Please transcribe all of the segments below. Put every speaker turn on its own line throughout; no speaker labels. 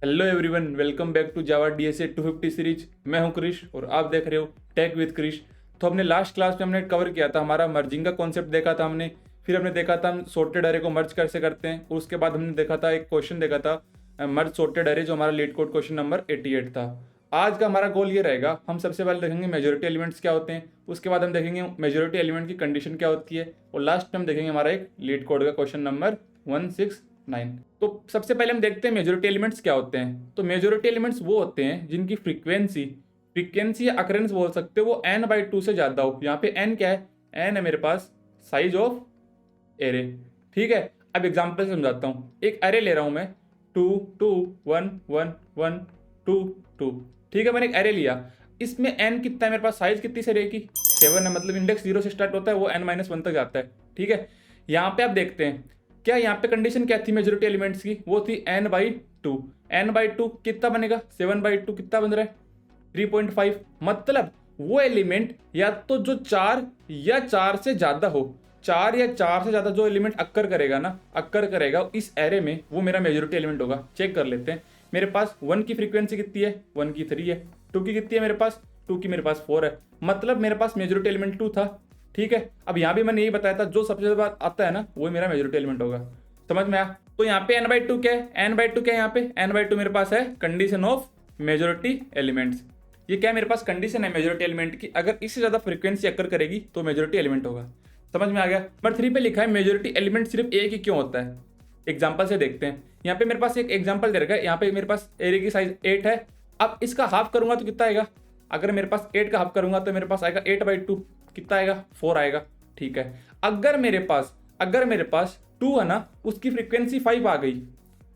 Hello everyone, welcome back to Java DSA 250 series. मैं हूं क्रिश और आप देख रहे हो टेक विद क्रिश। तो हमने लास्ट क्लास में हमने कवर किया था, हमारा मर्जिंग का कॉन्सेप्ट देखा था हमने। फिर हमने देखा था हम सॉर्टेड अरे को मर्ज कैसे करते हैं, और उसके बाद हमने देखा था एक क्वेश्चन देखा था मर्ज सॉर्टेड अरे, जो हमारा लीड कोड क्वेश्चन नंबर 88 था। आज का हमारा गोल ये रहेगा, हम सबसे पहले देखेंगे मेजोरिटी एलिमेंट्स क्या होते हैं, उसके बाद हम देखेंगे मेजोरिटी एलिमेंट की कंडीशन क्या होती है, और लास्ट में हम देखेंगे हमारा एक लीड कोड का क्वेश्चन नंबर 169। तो सबसे पहले हम देखते हैं मेजोरिटी एलिमेंट्स क्या होते हैं। तो मेजोरिटी एलिमेंट्स वो होते हैं जिनकी फ्रीक्वेंसी या अकरेंस बोल सकते हो वो n/2 से ज्यादा हो। यहाँ पे n क्या है, n है मेरे पास साइज ऑफ एरे। ठीक है, अब एग्जांपल से समझाता हूँ। एक एरे ले रहा हूँ मैं, 2 2 1 1 1 2 2। ठीक है, मैंने एक एरे लिया, इसमें n कितना है मेरे पास, साइज कितनी से एरे की 7 है, मतलब इंडेक्स 0 से स्टार्ट होता है, वो n-1 तक जाता है। ठीक है, यहाँ पे आप देखते हैं क्या, यहाँ पे कंडीशन क्या थी मेजोरिटी एलिमेंट्स की, वो थी n/2। n/2 कितना बनेगा, 7/2 कितना बन रहा है 3.5। मतलब वो एलिमेंट या तो जो 4 या 4 से ज्यादा हो, 4 या 4 से ज्यादा जो एलिमेंट अक्कर करेगा ना, अक्कर करेगा इस एरे में, वो मेरा मेजोरिटी एलिमेंट होगा। चेक कर लेते हैं। मेरे पास 1 की फ्रीक्वेंसी कितनी है, 1 की 3 है। 2 की कितनी है मेरे पास, 2 की मेरे पास 4 है। मतलब मेरे पास मेजोरिटी एलिमेंट 2 था। ठीक है, अब यहाँ भी मैंने यही बताया था, जो सबसे ज्यादा आता है ना वो मेरा मेजोरिटी एलिमेंट होगा। समझ में आया? तो यहाँ पे n/2 क्या है, n/2 क्या है, यहाँ पे n/2 मेरे पास है कंडीशन ऑफ मेजोरिटी एलिमेंट्स। ये क्या है, मेरे पास कंडीशन है मेजोरिटी एलिमेंट की, अगर इससे ज्यादा फ्रीक्वेंसी अकर करेगी तो मेजोरिटी एलिमेंट होगा। समझ में आ गया? नंबर 3 पे लिखा है मेजोरिटी एलिमेंट सिर्फ एक ही क्यों होता है। एग्जाम्पल से देखते हैं। यहाँ पे मेरे पास एक एग्जाम्पल दे रखा है, यहाँ पे मेरे पास एरे की साइज 8 है। अब इसका हाफ करूंगा तो कितना आएगा, अगर मेरे पास 8 का हाफ करूंगा तो मेरे पास आएगा 8/2, कितना आएगा 4 आएगा। ठीक है, अगर मेरे पास 2 है ना, उसकी फ्रीक्वेंसी 5 आ गई,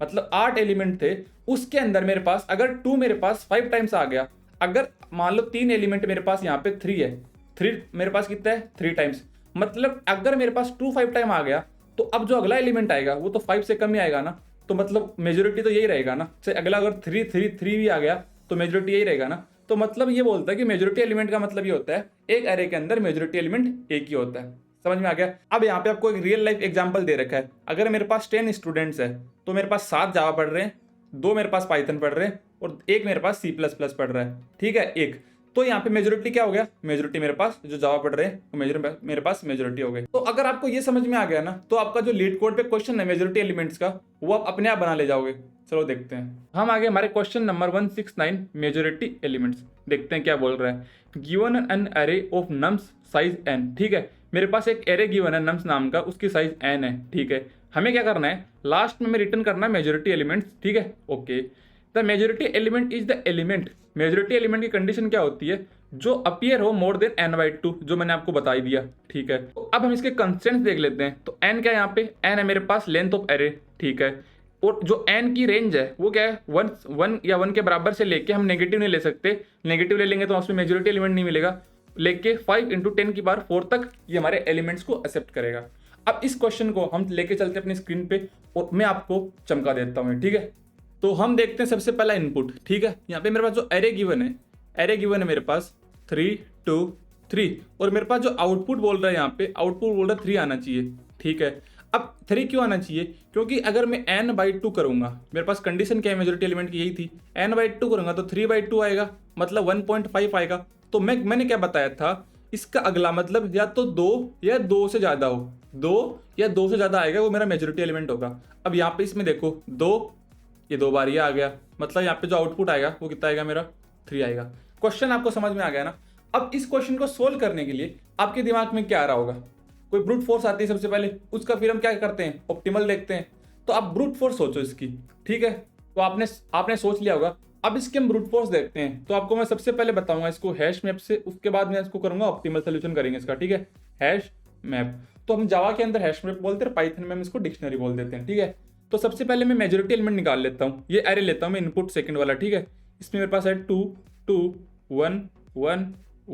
मतलब 8 एलिमेंट थे, उसके अंदर मेरे पास अगर 2 मेरे पास 5 टाइम्स आ गया, अगर मान लो 3 एलिमेंट मेरे पास यहाँ पे 3 है, 3 मेरे पास कितना है 3 टाइम्स, मतलब अगर मेरे पास 2 5 टाइम आ गया तो अब जो अगला एलिमेंट आएगा वो तो 5 से कम ही आएगा ना। तो मतलब मेजोरिटी तो यही रहेगा ना, से अगला अगर 3 3 3 भी आ गया तो मेजोरिटी यही रहेगा ना। तो मतलब ये बोलता है कि मेजोरिटी एलिमेंट का मतलब ये होता है एक एरे के अंदर मेजोरिटी एलिमेंट एक ही होता है। समझ में आ गया? अब यहाँ पे आपको एक रियल लाइफ एग्जांपल दे रखा है। अगर मेरे पास 10 स्टूडेंट्स है तो मेरे पास 7 जावा पढ़ रहे हैं, 2 मेरे पास पाइथन पढ़ रहे हैं, और एक मेरे पास C++ पढ़ रहा है। ठीक है, एक। तो यहाँ पे मेजोरिटी क्या हो गया, मेजोरिटी मेरे पास जो जावा पढ़ रहे हैं वो मेरे पास मेजोरिटी हो गई। तो अगर आपको ये समझ में आ गया ना, तो आपका जो लीड कोड पे क्वेश्चन है मेजोरिटी एलिमेंट्स का, वो आप अपने आप बना ले जाओगे। चलो देखते हैं। हम आगे हमारे क्वेश्चन नंबर 169 मेजोरिटी एलिमेंट्स देखते हैं क्या बोल रहा है। Given an array of nums size n। ठीक है, मेरे पास एक एरे गिवन है नम्स नाम का, उसकी साइज n है। ठीक है, हमें क्या करना है, लास्ट में रिटर्न करना है मेजोरिटी एलिमेंट्स। ठीक है, okay. The majority element is the element, majority element की कंडीशन क्या होती है, जो अपीयर हो मोर देन n/2, जो मैंने आपको बता ही दिया। ठीक है, तो अब हम इसके कंस्ट्रेंट्स देख लेते हैं। तो n क्या है, यहाँ पे n है मेरे पास लेंथ ऑफ एरे। ठीक है, और जो n की रेंज है वो क्या है, 1 या 1 के बराबर से लेके, हम नेगेटिव नहीं ले सकते, नेगेटिव ले लेंगे तो उसमें मेजोरिटी एलिमेंट नहीं मिलेगा, लेके 5 × 10 की पावर 4 तक ये हमारे एलिमेंट्स को एक्सेप्ट करेगा। अब इस क्वेश्चन को हम लेके चलते हैं अपनी स्क्रीन पे, और मैं आपको चमका देता हूँ। ठीक है, तो हम देखते हैं सबसे पहला इनपुट। ठीक है, यहाँ पे मेरे पास जो एरे गिवन है मेरे पास 3 2 3, और मेरे पास जो आउटपुट बोल रहा है, यहाँ पे आउटपुट बोल रहा है 3 आना चाहिए। ठीक है, अब 3 क्यों आना चाहिए, क्योंकि अगर मैं n/2 करूंगा, मेरे पास कंडीशन क्या है मेजोरिटी एलिमेंट की, यही थी, n/2 करूंगा तो 3/2 आएगा, मतलब 1.5 आएगा। तो मैंने क्या बताया था, इसका अगला मतलब या तो 2 या 2 से ज्यादा हो, 2 या 2 से ज्यादा आएगा वो मेरा मेजोरिटी एलिमेंट होगा। अब यहाँ पे इसमें देखो 2, ये 2 बार ये आ गया, मतलब यहाँ पे जो आउटपुट आएगा वो कितना आएगा मेरा 3 आएगा। क्वेश्चन आपको समझ में आ गया ना? अब इस क्वेश्चन को सोल्व करने के लिए आपके दिमाग में क्या आ रहा होगा, कोई ब्रूट फोर्स आती है सबसे पहले, उसका फिर हम क्या करते हैं, ऑप्टिमल देखते हैं। तो आप ब्रूट फोर्स सोचो इसकी। ठीक है, तो आपने सोच लिया होगा। अब इसके हम ब्रूट फोर्स देखते हैं। तो आपको मैं सबसे पहले बताऊंगा इसको हैश मैप से, उसके बाद मैं इसको करूंगा ऑप्टिमल सोल्यूशन करेंगे इसका। ठीक है, हैश मैप, तो हम जावा के अंदर हैश मैप बोलते हैं, पाइथन में हम इसको डिक्शनरी बोल देते हैं। ठीक है, तो सबसे पहले मैं मेजोरिटी एलिमेंट निकाल लेता हूँ। ये एरे लेता हूँ मैं, इनपुट सेकंड वाला। ठीक है, इसमें मेरे पास है 2 2 1 1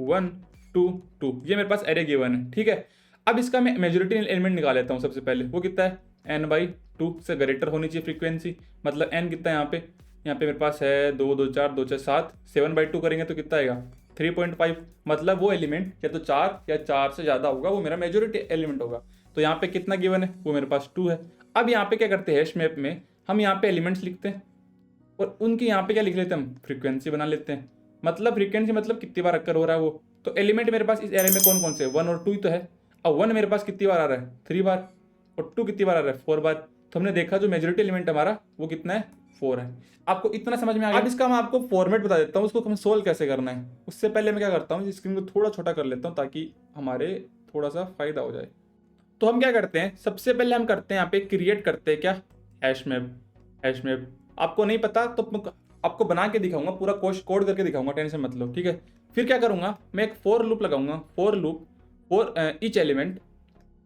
1 2 2, ये मेरे पास एरे गिवन है। ठीक है, अब इसका मैं मेजोरिटी एलिमेंट निकाल लेता हूँ सबसे पहले। वो कितना है, n/2 से ग्रेटर होनी चाहिए फ्रीक्वेंसी, मतलब n कितना है यहाँ पे मेरे पास है 2 2 4 2 4 7, 7/2 करेंगे तो कितना आएगा 3.5, मतलब वो एलिमेंट या तो 4 या 4 से ज़्यादा होगा, वो मेरा मेजोरिटी एलिमेंट होगा। तो यहाँ पे कितना गिवन है, वो मेरे पास 2 है। अब यहाँ पे क्या करते हैं, हैश मैप में हम यहाँ पे एलिमेंट्स लिखते हैं, और उनके यहाँ पे क्या लिख लेते हैं हम, फ्रीक्वेंसी बना लेते हैं। मतलब फ्रीक्वेंसी मतलब कितनी बार अक्कर हो रहा है वो। तो एलिमेंट मेरे पास इस एरे में कौन कौन से, 1 और 2 ही तो है। अब 1 मेरे पास कितनी बार आ रहा है, 3 बार, और 2 कितनी बार आ रहा है, 4 बार। तो हमने देखा जो मेजोरिटी एलिमेंट हमारा वो कितना है, 4 है। आपको इतना समझ में आ गया। अब इसका मैं आपको फॉर्मेट बता देता हूँ, उसको हम सोल्व कैसे करना है। उससे पहले मैं क्या करता हूँ, स्क्रीन को थोड़ा छोटा कर लेता हूँ ताकि हमारे थोड़ा सा फायदा हो जाए। तो हम क्या करते हैं, सबसे पहले हम करते हैं यहाँ पे क्रिएट करते हैं क्या, हैश मैप। हैश मैप आपको नहीं पता तो मैं आपको बना के दिखाऊंगा, पूरा कोड करके दिखाऊंगा, टेंशन मत लो, ठीक है। फिर क्या करूंगा, मैं एक फॉर लूप लगाऊंगा, for loop for each element.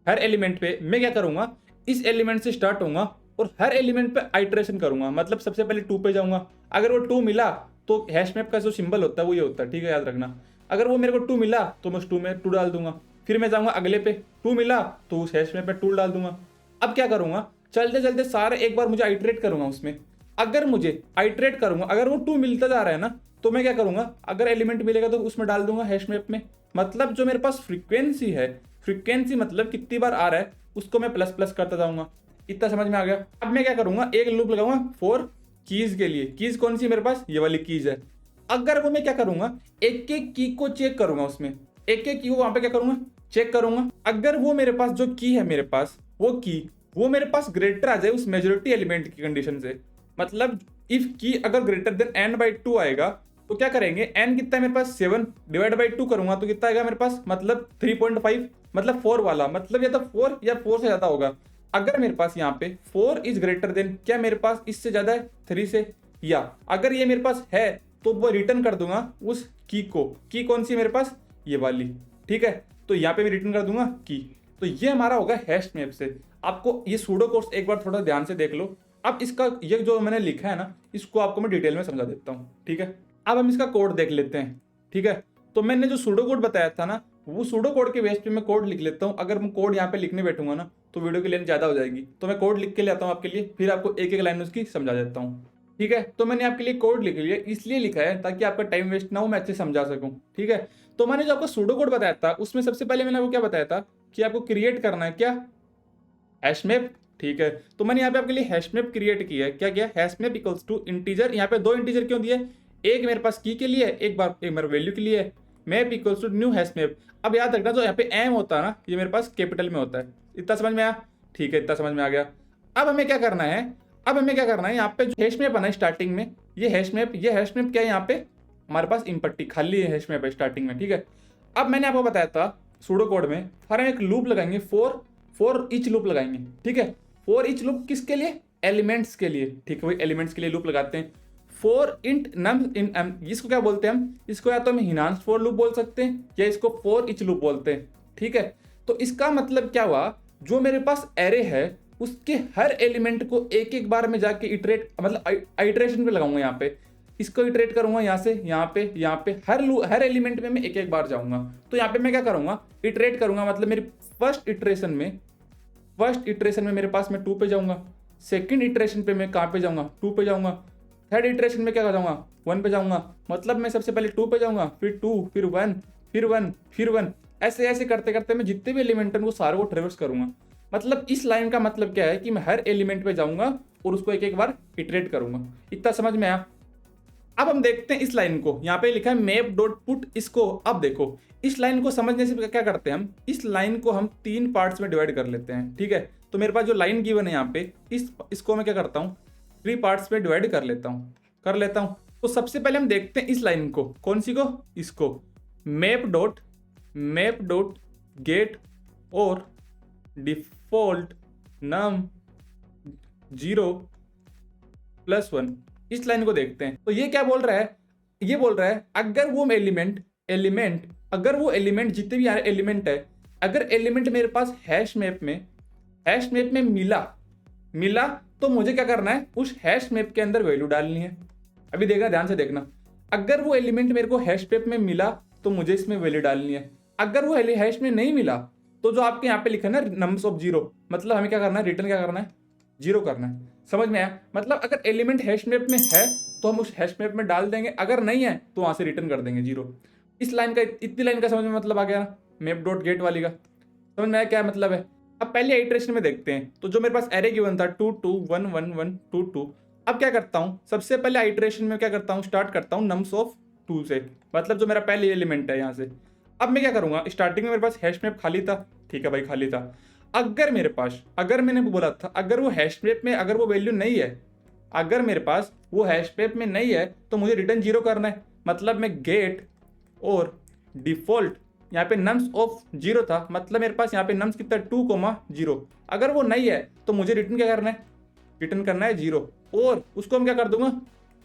Her element पे मैं क्या करूंगा, इस एलिमेंट से स्टार्ट होऊंगा और हर एलिमेंट पे आइटरेशन करूंगा। मतलब सबसे पहले 2 पे जाऊंगा, अगर वो 2 मिला तो हैश मैप का जो सिंबल होता है वो ये होता है, ठीक है, याद रखना। अगर वो मेरे को 2 मिला तो मैं उस 2 में 2 डाल दूंगा। फिर मैं जाऊंगा अगले पे, 2 मिला तो उस हैश मैप पे 2 डाल दूंगा। अब क्या करूंगा, चलते चलते सारे एक बार मुझे आइटरेट करूंगा उसमें। अगर मुझे आइटरेट करूंगा, अगर वो 2 मिलता जा रहा है ना, तो मैं क्या करूंगा, अगर एलिमेंट मिलेगा तो उसमें डाल दूंगा हैश मैप में। मतलब जो मेरे पास फ्रीक्वेंसी है, फ्रीक्वेंसी मतलब कितनी बार आ रहा है, उसको मैं प्लस प्लस करता जाऊंगा। इतना समझ में आ गया। अब मैं क्या करूंगा, एक लूप लगाऊंगा फॉर कीज के लिए। कीज कौन सी मेरे पास, ये वाली कीज है। अगर वो मैं क्या करूंगा, एक एक की को चेक करूंगा उसमें, एक एक की को वहां पे क्या करूंगा, चेक करूंगा। अगर वो मेरे पास जो की है, मेरे पास वो की वो मेरे पास ग्रेटर आ जाए उस मेजोरिटी एलिमेंट की कंडीशन से, मतलब इफ की अगर ग्रेटर देन n/2 आएगा तो क्या करेंगे, n कितना है मेरे पास, 7 डिवाइड बाई 2 करूंगा तो कितना आएगा मेरे पास, मतलब 3.5, मतलब 4 वाला, मतलब या तो 4 या 4 से ज्यादा होगा। अगर मेरे पास यहाँ पे 4 इज ग्रेटर देन, क्या मेरे पास इससे ज्यादा है 3 से, या अगर ये मेरे पास है तो वो रिटर्न कर दूंगा उस की को। की कौन सी मेरे पास, ये वाली, ठीक है। तो यहाँ पे मैं रिटर्न कर दूंगा की। तो ये हमारा होगा हैश मैप से। आपको ये सूडो कोड्स एक बार थोड़ा ध्यान से देख लो। अब इसका ये जो मैंने लिखा है ना, इसको आपको मैं डिटेल में समझा देता हूँ, ठीक है। अब हम इसका कोड देख लेते हैं, ठीक है। तो मैंने जो सूडो कोड बताया था ना, वो सूडो कोड के बेस पे मैं कोड लिख लेता हूँ। अगर मैं कोड यहाँ पे लिखने बैठूंगा ना तो वीडियो की लेंथ ज्यादा हो जाएगी, तो मैं कोड लिख के ले आता हूँ आपके लिए, फिर आपको एक एक लाइन उसकी समझा देता हूँ, ठीक है। तो मैंने आपके लिए कोड लिख लिया, इसलिए लिखा है ताकि आपका टाइम वेस्ट ना हो, मैं अच्छे से समझा सकूँ, ठीक है। तो मैंने जो आपको सूडो कोड बताया था उसमें सबसे पहले मैंने आपको क्या बताया था कि आपको क्रिएट करना है क्या, हैश मैप, ठीक है। तो मैंने यहाँ पे आपके लिए हैश मैप क्रिएट किया है। क्या किया, hash map equals to integer. यहाँ पे 2 इंटीजर क्यों दिए, एक मेरे पास की के लिए, एक मेरे वैल्यू के लिए। Map equals to new hash map. अब याद रखना जो यहाँ पे एम होता है ना, ये मेरे पास कैपिटल में होता है। इतना समझ में आया, ठीक है, इतना समझ में आ गया। अब हमें क्या करना है, अब हमें क्या करना है, यहाँ पे जो हैश मैप बना है स्टार्टिंग में, ये हैश मैप क्या है, यहाँ पे हमारे पास इम्पट्टी खाली हैश मैप है स्टार्टिंग में, ठीक है। अब मैंने आपको बताया था सूडो कोड में हर एक लूप लगाएंगे, फॉर ईच लूप लगाएंगे, ठीक है। फॉर ईच लूप किसके लिए, एलिमेंट्स के लिए, ठीक है, वही एलिमेंट्स के लिए लूप लगाते हैं। फॉर इंट नम इन इसको क्या बोलते हैं हम, इसको या तो हम हिनांस फॉर लूप बोल सकते हैं या इसको फॉर ईच लूप बोलते हैं, ठीक है। तो इसका मतलब क्या हुआ, जो मेरे पास एरे है उसके हर एलिमेंट को एक एक बार में जाके इटरेट, मतलब आइटरेशन पे लगाऊंगा। यहाँ पे इसको इटरेट करूंगा, यहाँ से यहाँ पे हर एलिमेंट में मैं एक एक बार जाऊंगा। तो यहाँ पे मैं क्या करूंगा, इटरेट करूंगा, मतलब मेरी फर्स्ट इटरेशन में मेरे पास मैं 2 पे जाऊंगा, सेकंड इटरेशन पे मैं कहाँ पे जाऊंगा, 2 पे जाऊंगा, थर्ड इटरेशन में क्या जाऊंगा, 1 पे जाऊंगा। मतलब मैं सबसे पहले 2 पे जाऊंगा, फिर 2, फिर 1, फिर 1, फिर 1, ऐसे ऐसे करते करते मैं जितने भी एलिमेंट हैं वो सारे को ट्रेवर्स करूंगा। मतलब इस लाइन का मतलब क्या है कि मैं हर एलिमेंट पे जाऊंगा और उसको एक एक बार इटरेट करूंगा। इतना समझ में आया। अब हम देखते हैं इस लाइन को, यहाँ पे लिखा है मैप डॉट पुट। इसको अब देखो, इस लाइन को समझने से क्या करते हैं हम, इस लाइन को हम 3 पार्ट्स में डिवाइड कर लेते हैं, ठीक है। तो मेरे पास जो लाइन गिवन है यहाँ पे, इसको मैं क्या करता हूँ, 3 पार्ट्स में डिवाइड कर लेता हूँ। तो सबसे पहले हम देखते हैं इस लाइन को, कौन सी को, इसको मैप डॉट गेट और डिफॉल्ट नम 0+1, इस लाइन को देखते हैं। तो ये क्या बोल रहा है, ये बोल रहा है अगर वो एलिमेंट जितने भी एलिमेंट है, अगर एलिमेंट मेरे पास हैश मैप में मिला तो मुझे क्या करना है, उस हैश मैप के अंदर वैल्यू डालनी है। अभी देखना, ध्यान से देखना, अगर वो एलिमेंट मेरे को हैश मैप में मिला तो मुझे इसमें वैल्यू डालनी है। अगर वो हैश में नहीं मिला तो जो आपके यहाँ पे लिखा है ना नंबर्स ऑफ 0, मतलब हमें क्या करना है, रिटर्न क्या करना है, 0 करना है। समझ में आया। मतलब अगर एलिमेंट हैश मैप में है तो हम उस हैश मैप में डाल देंगे, अगर नहीं है तो वहां से रिटर्न कर देंगे 0। इस लाइन का, इतनी लाइन का समझ में मतलब आ गया ना, मैप डॉट गेट वाली का समझ में आया क्या मतलब है। अब पहले इटरेशन में देखते हैं। तो जो मेरे पास एरे गिवन था 2 2 1 1 1 2 2, अब क्या करता हूँ, सबसे पहले आइटरेशन में क्या करता हूँ, स्टार्ट करता हूँ नम्स ऑफ 2 से, मतलब जो मेरा पहले एलिमेंट है यहाँ से। अब मैं क्या करूँगा, स्टार्टिंग में मेरे पास हैश मैप खाली था, ठीक है भाई खाली था। अगर मेरे पास, अगर मैंने बोला था अगर वो हैश मैप में अगर वो वैल्यू नहीं है, अगर मेरे पास वो हैश मैप में नहीं है तो मुझे रिटर्न 0 करना है। मतलब मैं गेट और डिफॉल्ट यहाँ पे नम्स ऑफ 0 था, मतलब मेरे पास यहाँ पे नम्स कितना 2,0। अगर वो नहीं है तो मुझे रिटर्न क्या करना है, रिटर्न करना है 0, और उसको हम क्या कर दूंगा,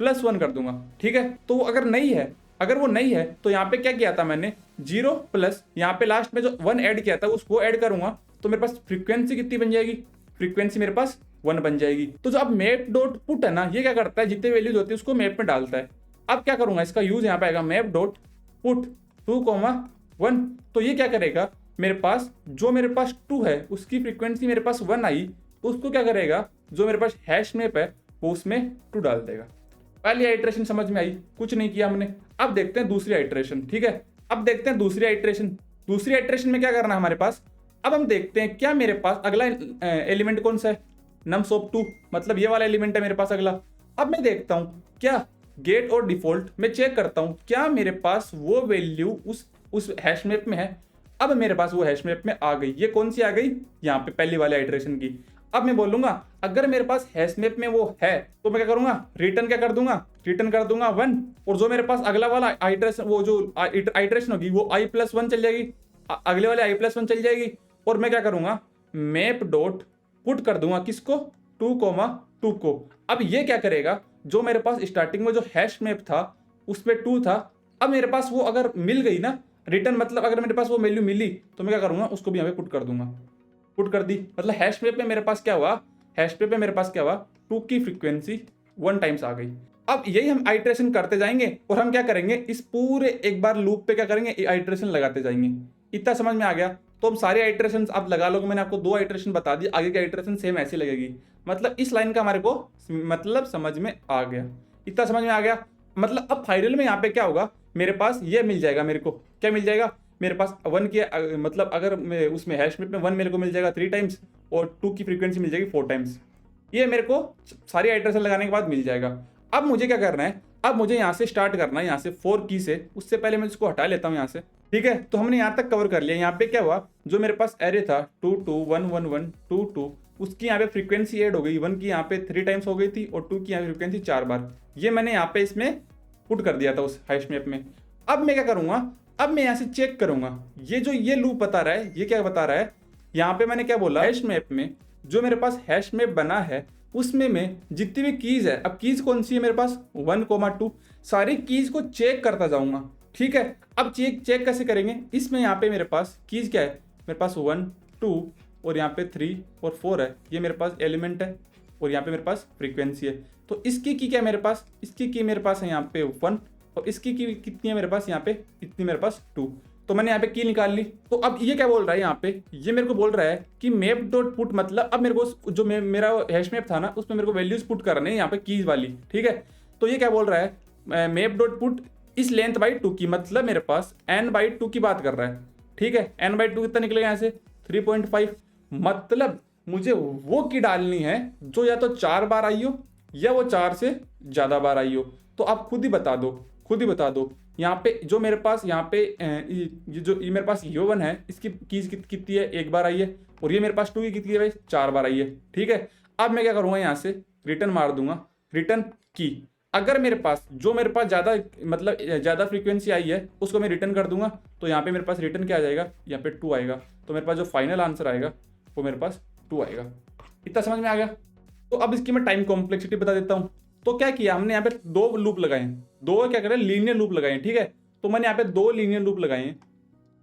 +1 कर दूंगा, ठीक है। तो वो अगर नहीं है, अगर वो नहीं है तो यहाँ पे क्या किया था मैंने, 0 प्लस यहाँ पे लास्ट में जो 1 ऐड किया था उसको ऐड करूंगा, तो मेरे पास फ्रीक्वेंसी कितनी बन जाएगी, फ्रीक्वेंसी मेरे पास 1 बन जाएगी। तो जो अब मैप डॉट पुट है ना, ये क्या करता है, जितने वैल्यूज होती है उसको मैप में डालता है। अब क्या करूंगा, इसका यूज यहाँ पे आएगा, मैप डॉट पुट 2,1। तो ये क्या करेगा, मेरे पास जो मेरे पास 2 है उसकी फ्रीक्वेंसी मेरे पास 1 आई, उसको क्या करेगा, जो मेरे पास हैश मैप है वो उसमें 2 डाल देगा। पहली आइटरेशन समझ में आई, कुछ नहीं किया हमने। अब देखते हैं दूसरी आइटरेशन, ठीक है। अब देखते हैं दूसरी आइटरेशन। दूसरी आइटरेशन में क्या करना है हमारे पास, अब हम देखते हैं क्या मेरे पास अगला एलिमेंट कौन सा है, नम्स ऑफ 2, मतलब ये वाला एलिमेंट है मेरे पास अगला। अब मैं देखता हूं क्या गेट और डिफॉल्ट में चेक करता हूं क्या मेरे पास वो वैल्यू उस हैश मैप में है। अब मेरे पास वो हैश मैप में आ गई, ये कौन सी आ गई, यहाँ पे पहली वाले आइटरेशन की। अब मैं बोलूंगा अगर मेरे पास हैश मैप में वो है तो मैं क्या करूंगा, रिटर्न क्या कर दूंगा, रिटर्न कर दूंगा 1, और जो मेरे पास अगला वाला आइटरेशन, वो जो आइटरेशन होगी वो i+1 चल जाएगी, अगले वाले i+1 चल जाएगी। और मैं क्या करूंगा, मैप डॉट पुट कर दूंगा किसको, 2,2 को। अब ये क्या करेगा, जो मेरे पास स्टार्टिंग में जो हैश मैप था उसमें 2 था, अब मेरे पास वो अगर मिल गई ना रिटर्न, मतलब अगर मेरे पास वो वैल्यू मिली तो मैं क्या करूंगा, उसको भी यहाँ पे पुट कर दूंगा, पुट कर दी। मतलब हैश मैप में मेरे पास क्या हुआ, हैश मैप में मेरे पास क्या हुआ, 2 की फ्रीक्वेंसी 1 टाइम्स आ गई। अब यही हम आइटरेशन करते जाएंगे और हम क्या करेंगे, इस पूरे एक बार लूप पे क्या करेंगे, आइटरेशन लगाते जाएंगे। इतना समझ में आ गया। तो हम सारे आइटरेशन आप लगा लोगे, मैंने आपको 2 आइटरेशन बता दी, आगे की आइटरेशन सेम ऐसी लगेगी। मतलब इस लाइन का हमारे को मतलब समझ में आ गया, इतना समझ में आ गया। मतलब अब फाइनल में यहाँ पे क्या होगा, मेरे पास ये मिल जाएगा, मेरे को क्या मिल जाएगा, मेरे पास 1 की मतलब अगर मैं उसमें हैश मैप में 1 मेरे को मिल जाएगा 3 टाइम्स और 2 की फ्रीक्वेंसी मिल जाएगी 4 टाइम्स। ये मेरे को सारी आइटरेशन लगाने के बाद मिल जाएगा। अब मुझे क्या करना है, अब मुझे यहाँ से स्टार्ट करना है, यहाँ से 4 की से, उससे पहले मैं इसको हटा लेता हूँ यहाँ से, ठीक है। तो हमने यहाँ तक कवर कर लिया। यहाँ पे क्या हुआ, जो मेरे पास एरे था 2 2 1 1 1 2 2, उसकी यहाँ पे फ्रीक्वेंसी ऐड हो गई, 1 की यहाँ पे 3 टाइम्स हो गई थी और 2 की यहाँ फ्रीक्वेंसी 4 बार। ये मैंने यहाँ पे इसमें पुट कर दिया था उस हैश मैप में। अब मैं क्या करूँगा, अब मैं यहाँ से चेक करूँगा ये जो ये लूप बता रहा है, ये क्या बता रहा है, यहाँ पे मैंने क्या बोला, हैश मैप में जो मेरे पास हैश मैप बना है उसमें मैं जितनी भी कीज है, अब कीज कौन सी है मेरे पास 1,2, सारी कीज को चेक करता जाऊंगा, ठीक है। अब चेक कैसे करेंगे, इसमें यहाँ पे मेरे पास कीज क्या है, मेरे पास 1 2 और यहाँ पे 3 और 4 है, ये मेरे पास एलिमेंट है और यहाँ पे मेरे पास फ्रीक्वेंसी है। तो इसकी की क्या है मेरे पास, इसकी की मेरे पास है यहाँ पे 1 और इसकी की कितनी है मेरे पास, यहाँ पे इतनी मेरे पास 2। तो मैंने यहाँ पे की निकाल ली। तो अब ये क्या बोल रहा है यहाँ पे, ये मेरे को बोल रहा है कि मैप डॉट पुट, मतलब अब मेरे को जो मेरा हैश मैप था ना उसमें मेरे को वैल्यूज पुट करने हैं यहाँ पे कीज वाली, ठीक है। तो ये क्या बोल रहा है, मैप डॉट पुट इस लेंथ बाई 2 की, मतलब मेरे पास n/2 की बात कर रहा है, ठीक है। n/2 कितना निकलेगा यहाँ से 3.5, मतलब मुझे वो की डालनी है जो या तो 4 बार आई हो या वो 4 से ज़्यादा बार आई हो। तो आप खुद ही बता दो, खुद ही बता दो। यहाँ पे जो मेरे पास यहाँ पे ये मेरे पास यो1 है, इसकी कीज कितनी है, 1 बार आई है, और ये मेरे पास 2 की कितनी है भाई, 4 बार आई है, ठीक है। अब मैं क्या करूँगा, यहाँ से रिटर्न मार दूंगा, रिटर्न की। अगर मेरे पास जो मेरे पास ज़्यादा मतलब ज़्यादा फ्रीक्वेंसी आई है उसको मैं रिटर्न कर दूंगा, तो यहाँ पे मेरे पास रिटर्न क्या आ जाएगा, यहाँ पे 2 आएगा। तो मेरे पास जो फाइनल आंसर आएगा वो मेरे पास 2 आएगा। इतना समझ में आ गया। तो अब इसकी मैं टाइम कॉम्प्लेक्सिटी बता देता हूँ। तो क्या किया हमने, यहाँ पे 2 लूप लगाए हैं, 2 क्या करें लीनियर लूप लगाए हैं, ठीक है। तो मैंने यहाँ पे 2 लीनियर लूप लगाए हैं।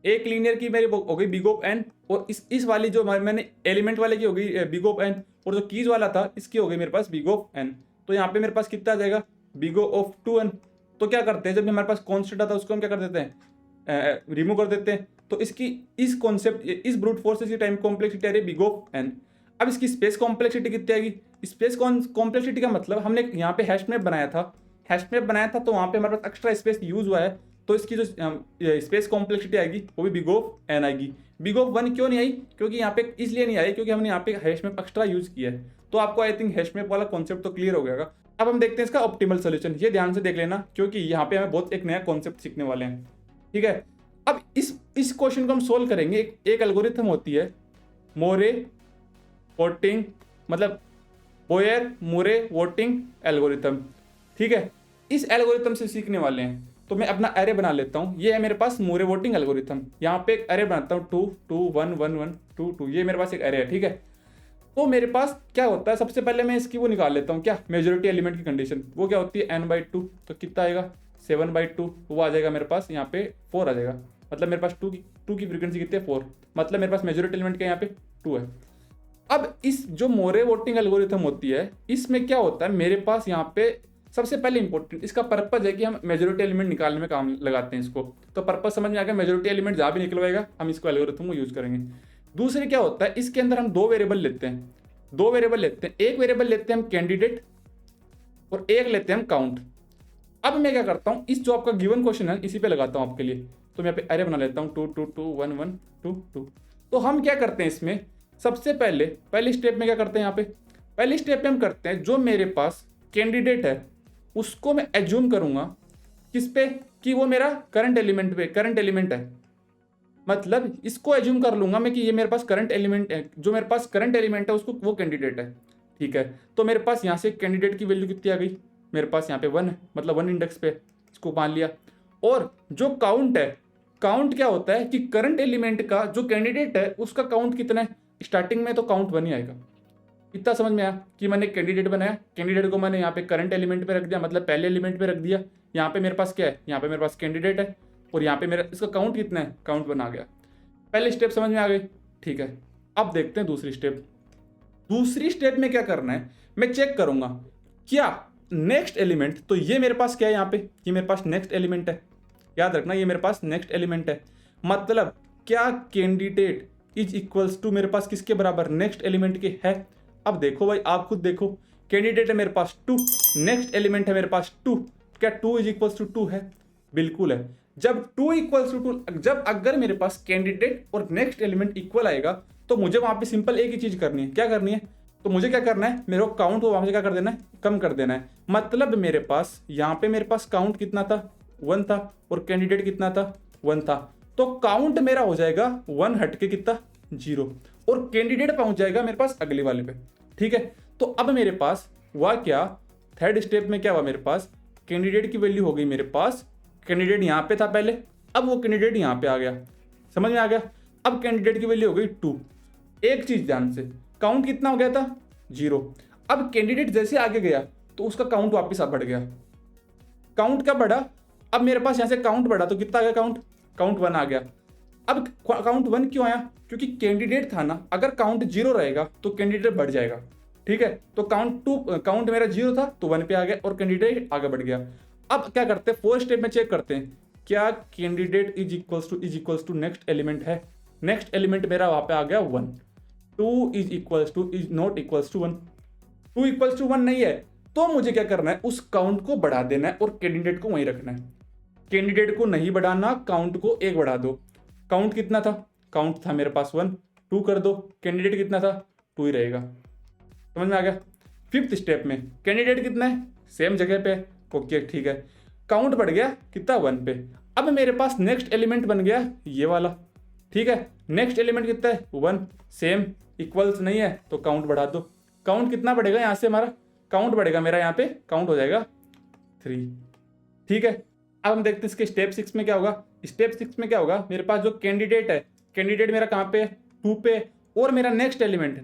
एक लीनियर की मेरी हो गई बिग ऑफ n, और इस वाली जो मैंने एलिमेंट वाले की हो गई बिग ऑफ n, और जो कीज वाला था इसकी हो गई मेरे पास बिग ऑफ n। तो यहाँ पे मेरे पास कितना आ जाएगा, बिग ऑफ 2n। तो क्या करते हैं, जब हमारे पास कॉन्स्टेंट आता है उसको हम क्या कर देते हैं, रिमूव कर देते हैं। तो इसकी इस कॉन्सेप्ट इस ब्रूट फोर्स की टाइम कॉम्प्लेक्सिटी आ रही है बिग ऑफ n। अब इसकी स्पेस कॉम्प्लेक्सिटी कितनी आएगी, स्पेस कॉम्प्लेक्सिटी का मतलब हमने यहाँ पे हैश मैप बनाया था, तो वहाँ पे हमारे पास एक्स्ट्रा स्पेस यूज हुआ है, तो इसकी जो स्पेस कॉम्प्लेक्सिटी आएगी वो भी बिग ऑफ n आएगी। बिग ऑफ 1 क्यों नहीं आई, क्योंकि यहाँ पे इसलिए नहीं आई क्योंकि हमने यहाँ पे हैश मैप एक्स्ट्रा यूज किया है। तो आपको आई थिंक हैश मैप वाला कॉन्सेप्ट तो क्लियर हो गया। अब हम देखते हैं इसका ऑप्टिमल सोल्यूशन। ये ध्यान से देख लेना क्योंकि यहाँ पे हमें बहुत एक नया कॉन्सेप्ट सीखने वाले हैं, ठीक है। अब इस क्वेश्चन को हम सोल्व करेंगे। एक एल्गोरिथम होती है मोरे वोटिंग, मतलब बोयर मोरे वोटिंग एल्गोरिथम, ठीक है। इस एल्गोरिथम से सीखने वाले हैं। तो मैं अपना एरे बना लेता हूँ। ये है मेरे पास मोरे वोटिंग एल्गोरिथम। यहाँ पे एक एरे बनाता हूँ 2 2 1 1 1 2 2। ये मेरे पास एक एरे है, ठीक है। तो मेरे पास क्या होता है, सबसे पहले मैं इसकी वो निकाल लेता हूँ, क्या मेजोरिटी एलिमेंट की कंडीशन। वो क्या होती है n/2। तो कितना आएगा 7/2। वो आ जाएगा मेरे पास यहाँ पे 4 आ जाएगा। मतलब मेरे पास 2 की फ्रीक्वेंसी कितनी है 4। मतलब मेरे पास मेजोरिटी एलिमेंट का यहाँ पे 2 है। अब इस जो मोरे वोटिंग एल्गोरिथम होती है, इसमें क्या होता है, मेरे पास यहाँ पे सबसे पहले इंपॉर्टेंट इसका पर्पज है कि हम मेजोरिटी एलिमेंट निकालने में काम लगाते हैं इसको। तो पर्पज समझ में आ गया, मेजोरिटी एलिमेंट जहाँ भी निकलवाएगा हम इसको एल्गोरिथम को यूज करेंगे। दूसरे क्या होता है, इसके अंदर हम 2 वेरिएबल लेते हैं। 2 वेरिएबल लेते हैं, एक वेरिएबल लेते हैं हम कैंडिडेट और एक लेते हैं हम काउंट। अब मैं क्या करता हूँ, इस जो आपका गिवन क्वेश्चन है इसी पे लगाता हूँ आपके लिए। तो मैं यहाँ पे अरे बना लेता हूँ 2 2 2 1 1 2 2। तो हम क्या करते हैं इसमें, सबसे पहली स्टेप में क्या करते हैं, यहाँ पे पहली स्टेप में हम करते हैं जो मेरे पास कैंडिडेट है उसको मैं एज्यूम करूंगा किस पे, कि वो मेरा करंट एलिमेंट है। मतलब इसको एज्यूम कर लूंगा मैं कि ये मेरे पास करंट एलिमेंट है, जो मेरे पास करंट एलिमेंट है उसको वो कैंडिडेट है, ठीक है। तो मेरे पास यहाँ से कैंडिडेट की वैल्यू कितनी आ गई, मेरे पास यहाँ पे 1 है, मतलब 1 इंडेक्स पे इसको मान लिया। और जो काउंट है, काउंट क्या होता है कि करंट एलिमेंट का जो कैंडिडेट है उसका काउंट कितना है, स्टार्टिंग में तो काउंट 1 ही आएगा। इतना समझ में आया कि मैंने कैंडिडेट बनाया, कैंडिडेट को मैंने यहाँ पे करंट एलिमेंट पे रख दिया, मतलब पहले एलिमेंट पे रख दिया। यहाँ पे मेरे पास क्या है, यहाँ पे मेरे पास कैंडिडेट है और यहाँ पे मेरा इसका काउंट कितना है, काउंट 1 आ गया। पहली स्टेप समझ में आ गई, ठीक है। अब देखते हैं दूसरी स्टेप। दूसरी स्टेप में क्या करना है, मैं चेक करूंगा क्या नेक्स्ट एलिमेंट, तो ये मेरे पास क्या है यहाँ पे, ये मेरे पास नेक्स्ट एलिमेंट है। याद रखना ये मेरे पास नेक्स्ट एलिमेंट है। मतलब क्या कैंडिडेट इज इक्वल्स टू मेरे पास किसके बराबर, नेक्स्ट एलिमेंट के है। अब देखो भाई, आप खुद देखो, कैंडिडेट है मेरे पास 2, नेक्स्ट एलिमेंट है मेरे पास 2। क्या 2 इज इक्वल्स टू 2 है, बिल्कुल है। जब 2 इक्वल्स टू 2, जब अगर मेरे पास कैंडिडेट और नेक्स्ट एलिमेंट इक्वल आएगा तो मुझे वहां पे सिंपल एक ही चीज करनी है। क्या करनी है, तो मुझे क्या करना है, मेरे को काउंट को वहां से क्या कर देना है, कम कर देना है। मतलब मेरे पास यहाँ पे मेरे पास काउंट कितना था, 1 था, और कैंडिडेट कितना था, 1 था। तो काउंट मेरा हो जाएगा 1 हट के कितना, 0, और कैंडिडेट पहुंच जाएगा मेरे पास अगले वाले पे, ठीक है। तो अब मेरे पास हुआ क्या, थर्ड स्टेप में क्या हुआ, मेरे पास कैंडिडेट की वैल्यू हो गई, मेरे पास कैंडिडेट यहाँ पे था पहले, अब वो कैंडिडेट यहाँ पे आ गया, समझ में आ गया। अब कैंडिडेट की वैल्यू हो गई 2। एक चीज ध्यान से, काउंट कितना हो गया था, 0। अब कैंडिडेट जैसे आगे गया तो उसका काउंट वापस बढ़ गया। काउंट क्या बढ़ा, अब मेरे पास यहाँ से काउंट बढ़ा तो कितना आ गया, काउंट 1 आ गया। अब काउंट 1 क्यों आया, क्योंकि कैंडिडेट था ना, अगर काउंट 0 रहेगा तो कैंडिडेट बढ़ जाएगा, ठीक है। तो काउंट मेरा 0 था तो 1 पे आ गया और कैंडिडेट आगे बढ़ गया। अब क्या करते हैं, 4 स्टेप में चेक करते हैं क्या candidate is equals to next element है। नेक्स्ट एलिमेंट मेरा वहां पे आ गया 1। 2 is not equals to 1। 2 equals to 1 नहीं है, तो मुझे क्या करना है, उस काउंट को बढ़ा देना है और कैंडिडेट को वहीं रखना है। कैंडिडेट को नहीं बढ़ाना, काउंट को 1 बढ़ा दो। काउंट कितना था, काउंट था मेरे पास 1, 2 कर दो, कैंडिडेट कितना था, 2 ही रहेगा। समझ में आ गया। 5th स्टेप में कैंडिडेट कितना है, सेम जगह पे, ओके ठीक है। काउंट बढ़ गया कितना, 1 पे। अब मेरे पास नेक्स्ट एलिमेंट बन गया ये वाला, ठीक है। नेक्स्ट एलिमेंट कितना है, 1, सेम, इक्वल्स नहीं है तो काउंट बढ़ा दो। काउंट कितना बढ़ेगा, यहाँ से हमारा काउंट बढ़ेगा, मेरा यहाँ पे काउंट हो जाएगा 3, ठीक है। अब हम देखते हैं इसके स्टेप 6 में क्या होगा। स्टेप 6 में क्या होगा, मेरे पास जो कैंडिडेट है, कैंडिडेट मेरा कहाँ पे है, 2 पे, और मेरा नेक्स्ट एलिमेंट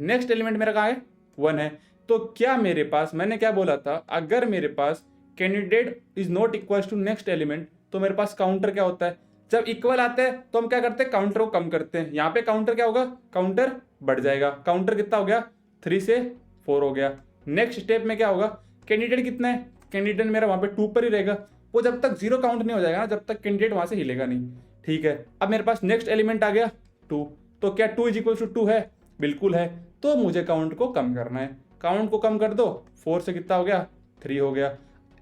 मेरा कहाँ है, 1 है। तो क्या मेरे पास, मैंने क्या बोला था, अगर मेरे पास candidate is not equal to next element तो मेरे पास काउंटर क्या होता है, जब इक्वल आता है तो हम क्या करते हैं, काउंटर को कम करते हैं। यहाँ पे काउंटर क्या होगा, काउंटर बढ़ जाएगा। काउंटर कितना हो गया, 3 से 4 हो गया। नेक्स्ट स्टेप में क्या होगा, कैंडिडेट कितना है, कैंडिडेट मेरा वहां पे 2 पर ही रहेगा। वो जब तक 0 काउंट नहीं हो जाएगा ना, जब तक कैंडिडेट वहां से हिलेगा नहीं, ठीक है। अब मेरे पास नेक्स्ट एलिमेंट आ गया 2, तो क्या 2 इज इक्वल टू 2 है, बिल्कुल है। तो मुझे काउंट को कम करना है, काउंट को कम कर दो, 4 से कितना हो गया, 3 हो गया।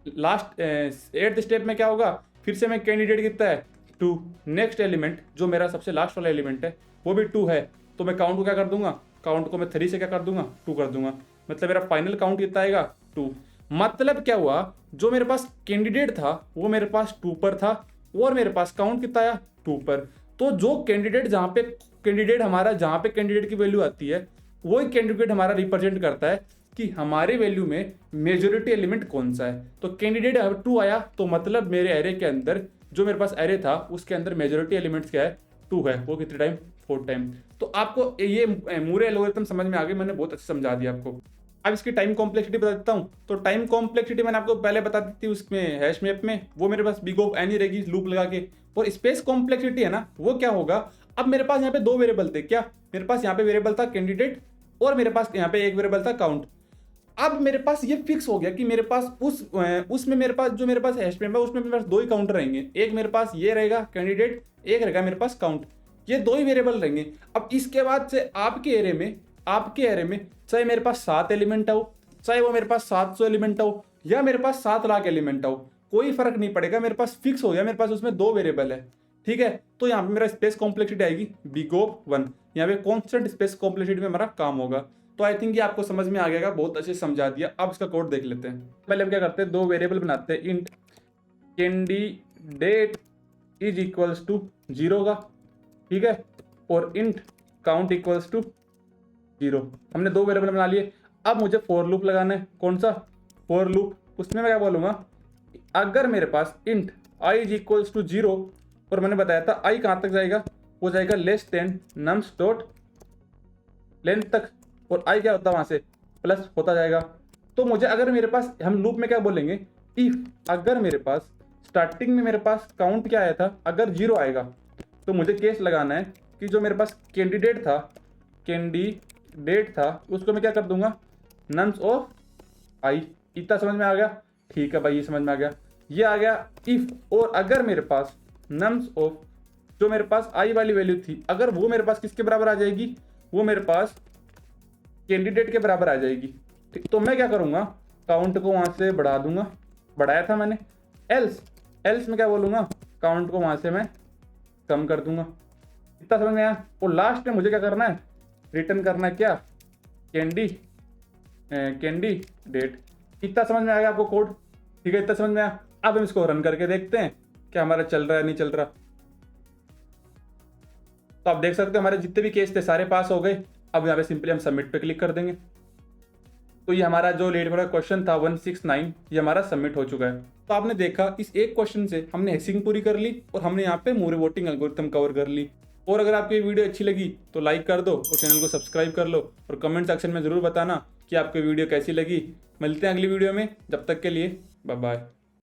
लास्ट 8th स्टेप में क्या होगा, फिर से मैं कैंडिडेट कितना है, 2, नेक्स्ट एलिमेंट जो मेरा सबसे लास्ट वाला एलिमेंट है वो भी 2 है, तो मैं काउंट को क्या कर दूंगा, काउंट को मैं 3 से क्या कर दूंगा, 2 कर दूंगा। मतलब मेरा फाइनल काउंट कितना आएगा 2। मतलब क्या हुआ, जो मेरे पास कैंडिडेट था वो मेरे पास 2 पर था और मेरे पास काउंट कितना आया 2 पर। तो जो कैंडिडेट जहाँ पे कैंडिडेट की वैल्यू आती है वही कैंडिडेट हमारा रिप्रेजेंट करता है कि हमारे वैल्यू में मेजोरिटी एलिमेंट कौन सा है। तो कैंडिडेट 2 आया तो मतलब मेरे एरे के अंदर जो मेरे पास एरे था उसके अंदर मेजोरिटी एलिमेंट्स क्या है 2 है। वो कितने टाइम 4 टाइम। तो आपको ये मूरे एल्गोरिथम समझ में आ गए, मैंने बहुत अच्छे समझा दिया आपको। अब इसकी टाइम कॉम्प्लेक्सिटी बता देता हूँ। तो टाइम कॉम्प्लेक्सिटी मैंने आपको पहले बता दी थी उसमें हैश मैप में, वो मेरे पास बिग ऑफ एन ही रहेगी लूप लगा के। और स्पेस कॉम्प्लेक्सिटी है ना, वो क्या होगा, अब मेरे पास यहाँ पे 2 वेरिएबल थे, क्या मेरे पास यहाँ पे वेरिएबल था कैंडिडेट और मेरे पास यहाँ पे एक वेरिएबल था काउंट। अब मेरे पास ये फिक्स हो गया कि मेरे पास उसमें मेरे पास जो मेरे पास हैश मैप है उसमें मेरे पास 2 ही काउंटर रहेंगे, एक मेरे पास ये रहेगा कैंडिडेट, एक रहेगा मेरे पास काउंट, ये 2 ही वेरिएबल रहेंगे। अब इसके बाद से आपके एरे में चाहे मेरे पास 7 एलिमेंट हो, चाहे वो मेरे पास 700 एलिमेंट हो या मेरे पास 7 लाख एलिमेंट हो, कोई फर्क नहीं पड़ेगा, मेरे पास फिक्स हो गया, मेरे पास उसमें 2 वेरिएबल है। ठीक है, तो यहाँ पे मेरा स्पेस कॉम्प्लेक्सिटी आएगी बिग ऑफ 1। यहाँ पे कॉन्स्टेंट स्पेस कॉम्प्लेक्सिटी में हमारा काम होगा। तो आई थिंक ये आपको समझ में आ गया, बहुत अच्छे से समझा दिया। अब इसका कोड देख लेते हैं। पहले हम क्या करते हैं, 2 वेरिएबल बनाते हैं, int candidate is equals to 0 का, ठीक है, और इंट काउंट इक्वल्स टू 0। हमने 2 वेरिएबल बना लिए। अब मुझे फॉर लूप लगाना है। कौन सा फॉर लूप, उसमें मैं क्या बोलूँगा, अगर मेरे पास int I is equals to 0 और मैंने बताया था आई कहाँ तक जाएगा, वो जाएगा less than nums dot length तक, और आई क्या होता है वहाँ से प्लस होता जाएगा। तो मुझे अगर मेरे पास, हम लूप में क्या बोलेंगे, इफ अगर मेरे पास स्टार्टिंग में मेरे पास काउंट क्या आया था, अगर 0 आएगा तो मुझे केस लगाना है कि जो मेरे पास कैंडिडेट था उसको मैं क्या कर दूंगा, नम्स ऑफ आई। इतना समझ में आ गया? ठीक है भाई, ये समझ में आ गया, ये आ गया इफ। और अगर मेरे पास नम्स ऑफ जो मेरे पास आई वाली वैल्यू थी, अगर वो मेरे पास किसके बराबर आ जाएगी, वो मेरे पास कैंडिडेट के बराबर आ जाएगी, ठीक। तो मैं क्या करूंगा, काउंट को वहां से बढ़ा दूंगा, बढ़ाया था मैंने, एल्स में क्या बोलूंगा, काउंट को वहां से मैं कम कर दूंगा। इतना समझ में आया? और लास्ट में मुझे क्या करना है, रिटर्न करना है क्या, कैंडिडेट। इतना समझ में आएगा आपको कोड? ठीक है, इतना समझ में आया। अब हम इसको रन करके देखते हैं क्या हमारा चल रहा है नहीं चल रहा। तो आप देख सकते हो हमारे जितने भी केस थे सारे पास हो गए। अब यहाँ पे सिंपली हम सबमिट पे क्लिक कर देंगे। तो ये हमारा जो लेट वाला क्वेश्चन था 169, ये हमारा सबमिट हो चुका है। तो आपने देखा इस एक क्वेश्चन से हमने हैशिंग पूरी कर ली और हमने यहाँ पे मूरे वोटिंग एल्गोरिथम कवर कर ली। और अगर आपको ये वीडियो अच्छी लगी तो लाइक कर दो और चैनल को सब्सक्राइब कर लो और कमेंट सेक्शन में ज़रूर बताना कि आपको वीडियो कैसी लगी। मिलते हैं अगली वीडियो में, जब तक के लिए बाय बाय।